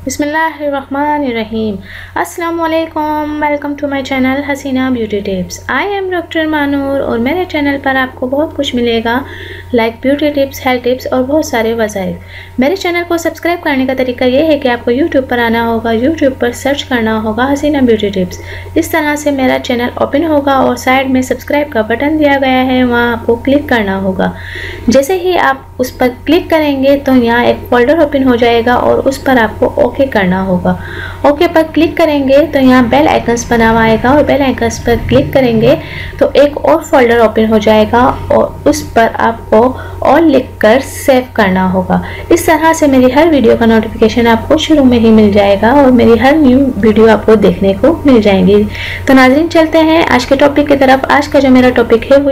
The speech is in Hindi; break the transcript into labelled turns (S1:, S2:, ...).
S1: बिस्मिल्लाहिर्रहमानिर्रहीम। अस्सलाम वालेकुम, welcome to my channel Hasina beauty tips. I am doctor Manoor और मेरे चैनल पर आपको बहुत कुछ मिलेगा, like beauty tips, health tips और बहुत सारे वज़ाइफ। मेरे चैनल को सब्सक्राइब करने का तरीका ये है कि आपको यूट्यूब पर आना होगा, यूट्यूब पर सर्च करना होगा हसीना ब्यूटी टिप्स। इस तरह से मेरा चैनल ओपन होगा और साइड में सब्सक्राइब का बटन दिया गया है, वहाँ आपको क्लिक करना होगा। जैसे ही आप उस पर क्लिक करेंगे तो यहाँ एक फोल्डर ओपन हो जाएगा और उस पर आपको ओके करना होगा। ओके पर क्लिक करेंगे तो यहाँ बेल आइकन्स बना हुआ आएगा और बेल आइकन्स पर क्लिक करेंगे तो एक और फोल्डर ओपन हो जाएगा और उस पर आपको ऑल लिखकर सेव करना होगा। इस तरह से मेरी हर वीडियो का नोटिफिकेशन आपको शुरू में ही मिल जाएगा और मेरी हर न्यू वीडियो आपको देखने को मिल जाएंगी। तो नाज़रीन, चलते हैं आज के टॉपिक की तरफ। आज का जो मेरा टॉपिक है वो